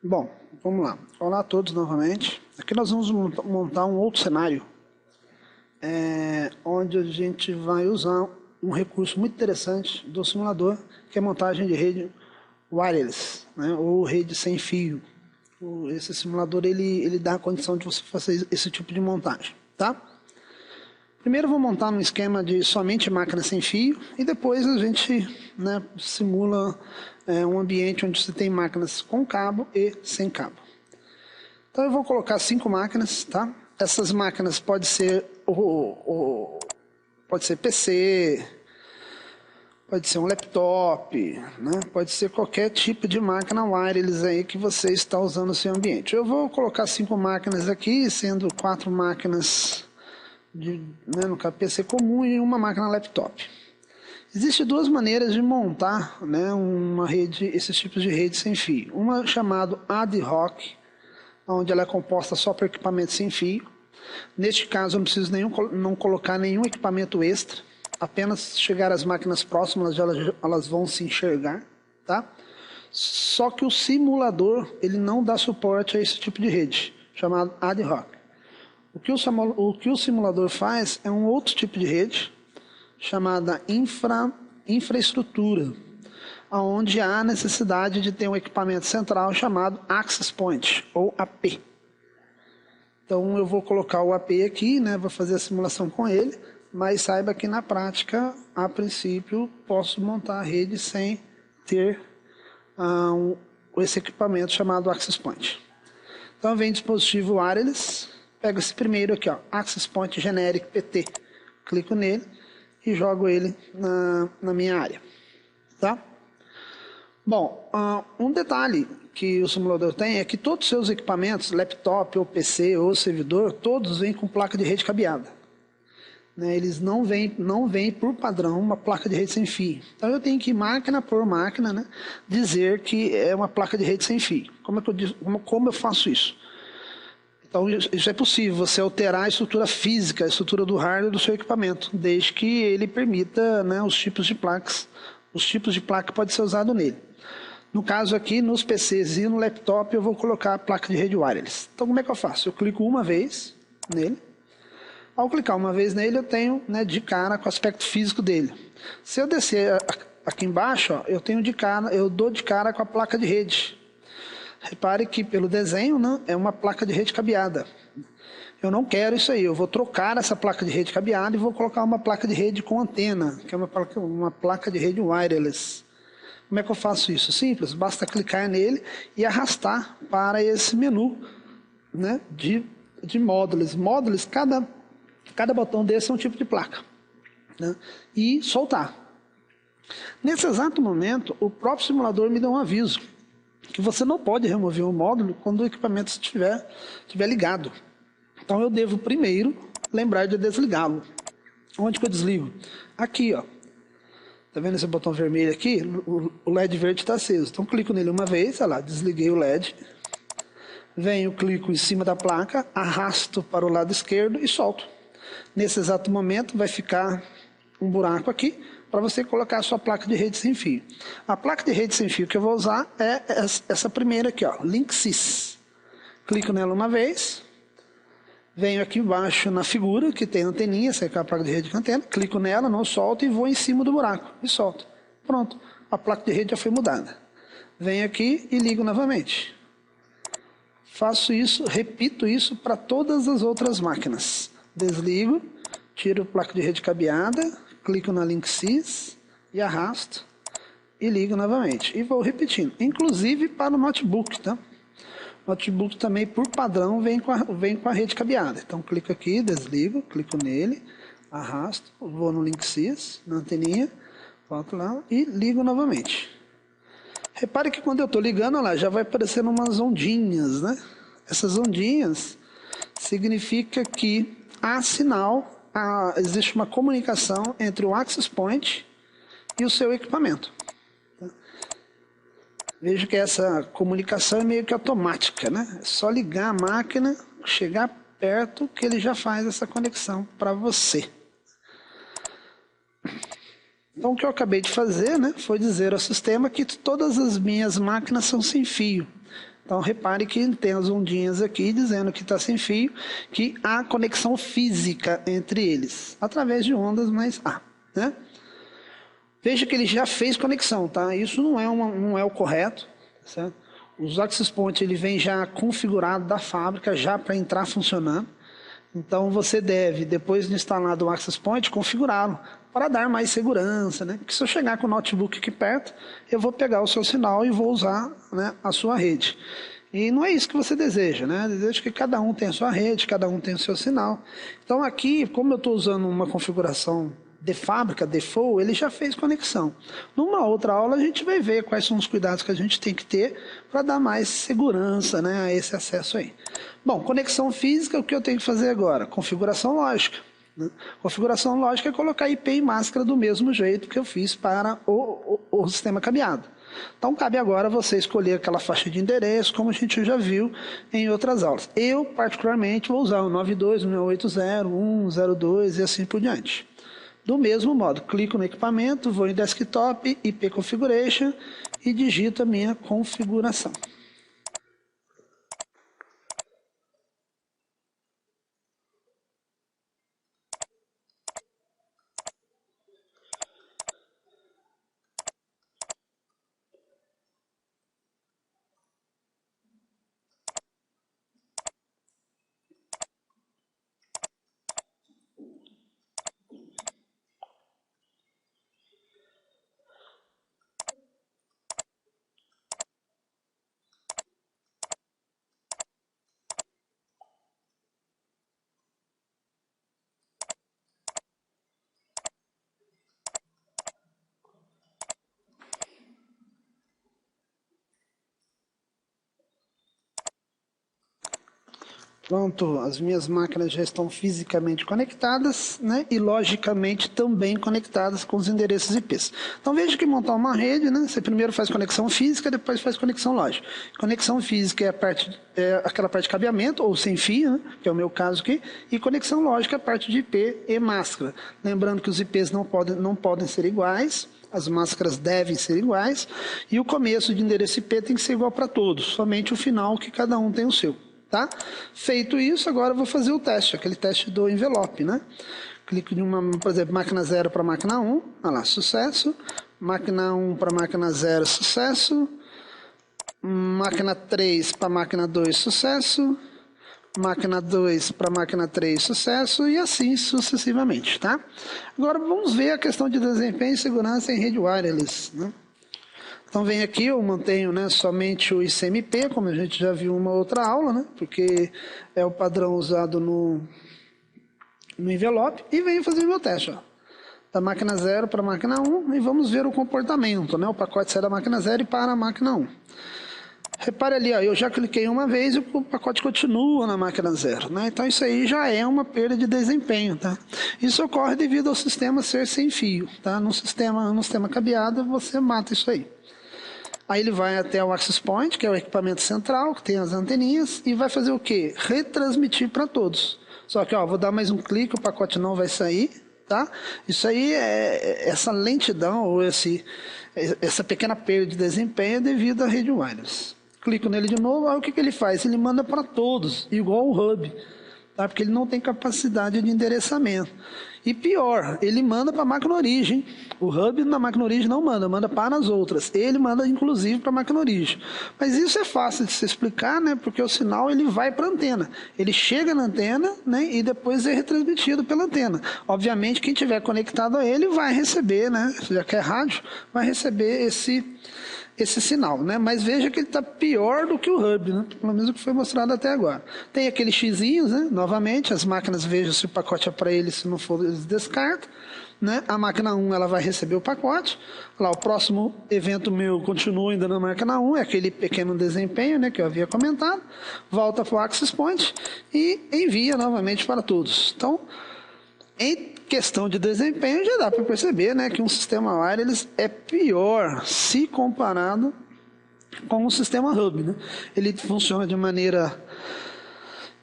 Bom, vamos lá. Olá a todos novamente. Aqui nós vamos montar um outro cenário, onde a gente vai usar um recurso muito interessante do simulador, que é a montagem de rede wireless, né, ou rede sem fio. Esse simulador ele dá a condição de você fazer esse tipo de montagem, tá? Primeiro eu vou montar um esquema de somente máquina sem fio e depois a gente, né, simula um ambiente onde você tem máquinas com cabo e sem cabo. Então eu vou colocar 5 máquinas, tá? Essas máquinas pode ser PC, pode ser um laptop, né? Pode ser qualquer tipo de máquina wireless aí que você está usando no seu ambiente. Eu vou colocar 5 máquinas aqui, sendo 4 máquinas no PC comum e uma máquina laptop. Existem 2 maneiras de montar, né, uma rede, esses tipos de rede sem fio. Uma chamada ad hoc, onde ela é composta só por equipamento sem fio. Neste caso eu não preciso não colocar nenhum equipamento extra, apenas chegar às máquinas próximas, elas vão se enxergar, tá? Só que o simulador ele não dá suporte a esse tipo de rede, chamado ad hoc. O que o simulador faz é um outro tipo de rede, chamada infraestrutura, onde há necessidade de ter um equipamento central chamado Access Point, ou AP. Então eu vou colocar o AP aqui, né, vou fazer a simulação com ele, mas saiba que na prática, a princípio, posso montar a rede sem ter esse equipamento chamado Access Point. Então vem dispositivo wireless, pego esse primeiro aqui, ó, Access Point Generic PT, clico nele e jogo ele na minha área, tá? Bom, um detalhe que o simulador tem é que todos os seus equipamentos, laptop ou PC ou servidor, todos vêm com placa de rede cabeada. Né? Eles não vêm por padrão uma placa de rede sem fio. Então eu tenho que, máquina por máquina, né, dizer que é uma placa de rede sem fio. Como eu faço isso? Então isso é possível, você alterar a estrutura física, a estrutura do hardware do seu equipamento, desde que ele permita, né, os tipos de placas. Os tipos de placa podem ser usados nele. No caso aqui, nos PCs e no laptop, eu vou colocar a placa de rede wireless. Então como é que eu faço? Eu clico uma vez nele. Ao clicar uma vez nele, eu tenho, né, de cara com o aspecto físico dele. Se eu descer aqui embaixo, ó, eu dou de cara com a placa de rede. Repare que pelo desenho, né, é uma placa de rede cabeada. Eu não quero isso aí, eu vou trocar essa placa de rede cabeada e vou colocar uma placa de rede com antena, que é uma placa de rede wireless. Como é que eu faço isso? Simples, basta clicar nele e arrastar para esse menu, né, de módulos. Módulos, cada botão desse é um tipo de placa, né, e soltar. Nesse exato momento, o próprio simulador me dá um aviso que você não pode remover o módulo quando o equipamento estiver ligado. Então eu devo primeiro lembrar de desligá-lo. Onde que eu desligo? Aqui, ó. Tá vendo esse botão vermelho aqui? O LED verde está aceso. Então clico nele uma vez, olha lá, desliguei o LED. Venho, clico em cima da placa, arrasto para o lado esquerdo e solto. Nesse exato momento vai ficar um buraco aqui para você colocar a sua placa de rede sem fio. A placa de rede sem fio que eu vou usar é essa primeira aqui, ó, Linksys. Clico nela uma vez. Venho aqui embaixo na figura, que tem anteninha, essa é a placa de rede com antena. Clico nela, não solto e vou em cima do buraco. E solto. Pronto. A placa de rede já foi mudada. Venho aqui e ligo novamente. Faço isso, repito isso para todas as outras máquinas. Desligo, tiro a placa de rede cabeada, clico na Linksys e arrasto e ligo novamente. E vou repetindo. Inclusive para o notebook, tá? Notebook também, por padrão, vem com a rede cabeada. Então, clico aqui, desligo, clico nele, arrasto, vou no Linksys, na anteninha, volto lá e ligo novamente. Repare que quando eu estou ligando, olha lá, já vai aparecendo umas ondinhas, né? Essas ondinhas significa que há sinal, existe uma comunicação entre o Access Point e o seu equipamento. Veja que essa comunicação é meio que automática, né? É só ligar a máquina, chegar perto que ele já faz essa conexão para você. Então o que eu acabei de fazer, né, foi dizer ao sistema que todas as minhas máquinas são sem fio. Então, repare que tem as ondinhas aqui dizendo que está sem fio, que há conexão física entre eles, através de ondas, mas há, né? Veja que ele já fez conexão, tá? Isso não é o correto, certo? Os access points, ele vem já configurado da fábrica, já para entrar funcionando. Então, você deve, depois de instalado o access point, configurá-lo para dar mais segurança, né? Porque se eu chegar com o notebook aqui perto, eu vou pegar o seu sinal e vou usar, né, a sua rede. E não é isso que você deseja, né? Deseja que cada um tenha a sua rede, cada um tenha o seu sinal. Então, aqui, como eu estou usando uma configuração de fábrica, default, ele já fez conexão. Numa outra aula a gente vai ver quais são os cuidados que a gente tem que ter para dar mais segurança, né, a esse acesso aí. Bom, conexão física, o que eu tenho que fazer agora? Configuração lógica. Configuração lógica é colocar IP e máscara do mesmo jeito que eu fiz para o sistema cabeado. Então, cabe agora você escolher aquela faixa de endereço, como a gente já viu em outras aulas. Eu, particularmente, vou usar o 92.168.0.1.0.2 e assim por diante. Do mesmo modo, clico no equipamento, vou em Desktop, IP Configuration e digito a minha configuração. Pronto, as minhas máquinas já estão fisicamente conectadas, né, e logicamente também conectadas com os endereços IPs. Então veja que montar uma rede, né, você primeiro faz conexão física, depois faz conexão lógica. Conexão física é aquela parte de cabeamento, ou sem fio, né, que é o meu caso aqui, e conexão lógica é a parte de IP e máscara. Lembrando que os IPs não podem ser iguais, as máscaras devem ser iguais, e o começo de endereço IP tem que ser igual para todos, somente o final que cada um tem o seu. Tá? Feito isso, agora eu vou fazer o teste, aquele teste do envelope, né? Clico em por exemplo, máquina 0 para máquina 1, olha lá, sucesso. Máquina 1 para máquina 0, sucesso. Máquina 3 para máquina 2, sucesso. Máquina 2 para máquina 3, sucesso, e assim sucessivamente, tá? Agora vamos ver a questão de desempenho e segurança em rede wireless, né? Então vem aqui, eu mantenho, né, somente o ICMP, como a gente já viu em uma outra aula, né, porque é o padrão usado no envelope, e venho fazer meu teste, ó, da máquina 0 para a máquina 1, e vamos ver o comportamento, né, o pacote sai da máquina 0 e para a máquina 1. Repare ali, ó, eu já cliquei uma vez e o pacote continua na máquina 0, né? Então isso aí já é uma perda de desempenho, tá? Isso ocorre devido ao sistema ser sem fio, tá? No sistema cabeado você mata isso aí. Aí ele vai até o access point, que é o equipamento central, que tem as anteninhas, e vai fazer o quê? Retransmitir para todos. Só que, ó, vou dar mais um clique, o pacote não vai sair, tá? Isso aí essa lentidão, ou essa pequena perda de desempenho é devido à rede wireless. Clico nele de novo, aí o que ele faz? Ele manda para todos, igual o hub, tá? Porque ele não tem capacidade de endereçamento. E pior, ele manda para a máquina origem. O hub na máquina origem não manda para as outras. Ele manda inclusive para a máquina origem. Mas isso é fácil de se explicar, né? Porque o sinal ele vai para a antena. Ele chega na antena, né? E depois é retransmitido pela antena. Obviamente quem tiver conectado a ele vai receber, né? Já que é rádio, vai receber esse sinal, né? Mas veja que ele está pior do que o hub, né? Pelo menos o que foi mostrado até agora. Tem aqueles xizinhos, né? Novamente, as máquinas vejam se o pacote é para eles, se não for, eles descartam, né? A máquina 1 ela vai receber o pacote. Lá, o próximo evento meu continua ainda na máquina 1, é aquele pequeno desempenho, né? Que eu havia comentado. Volta para o access point e envia novamente para todos. Então, em questão de desempenho, já dá para perceber, né, que um sistema wireless é pior se comparado com o sistema hub, né? Ele funciona de maneira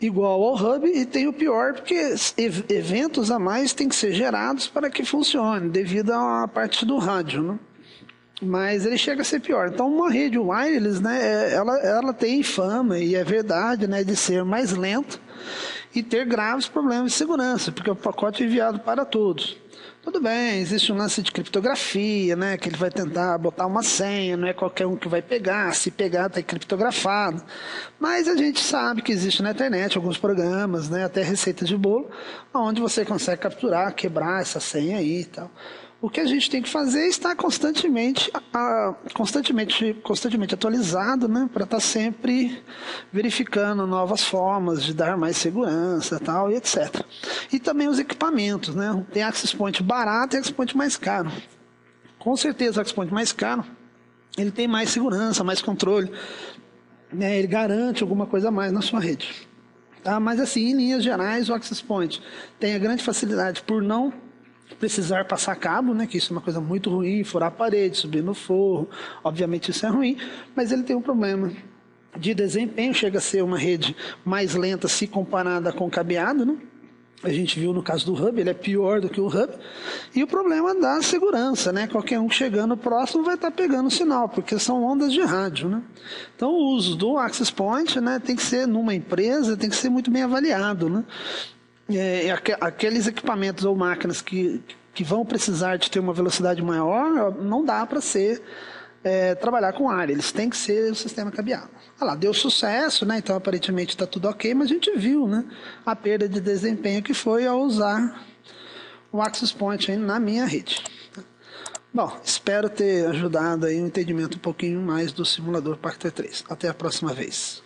igual ao hub e tem o pior porque eventos a mais têm que ser gerados para que funcione, devido à parte do rádio, né? mas ele chega a ser pior. Então, uma rede wireless, né, ela tem fama, e é verdade, né, de ser mais lenta e ter graves problemas de segurança, porque o pacote é enviado para todos. Tudo bem, existe um lance de criptografia, né, que ele vai tentar botar uma senha, não é qualquer um que vai pegar, se pegar está criptografado. Mas a gente sabe que existe na internet alguns programas, né, até receitas de bolo, onde você consegue capturar, quebrar essa senha aí e tal. O que a gente tem que fazer é estar constantemente atualizado, né, para estar sempre verificando novas formas de dar mais segurança, tal, e etc. E também os equipamentos, né? Tem access point barato e access point mais caro. Com certeza o access point mais caro, ele tem mais segurança, mais controle, né? Ele garante alguma coisa a mais na sua rede. Tá? Mas assim, em linhas gerais, o access point tem a grande facilidade por não precisar passar cabo, né, que isso é uma coisa muito ruim, furar a parede, subir no forro, obviamente isso é ruim, mas ele tem um problema de desempenho, chega a ser uma rede mais lenta se comparada com o cabeado, né? A gente viu no caso do hub, ele é pior do que o hub, e o problema da segurança, né? Qualquer um chegando próximo vai estar pegando o sinal, porque são ondas de rádio, né? Então o uso do access point, né, tem que ser numa empresa, tem que ser muito bem avaliado, né? Aqueles equipamentos ou máquinas que vão precisar de ter uma velocidade maior, não dá para trabalhar com área, eles têm que ser o sistema cabeado. Ah lá, deu sucesso, né? Então aparentemente está tudo ok, mas a gente viu, né, a perda de desempenho que foi ao usar o access point aí na minha rede. Bom, espero ter ajudado aí um entendimento um pouquinho mais do simulador Pacter 3. Até a próxima vez.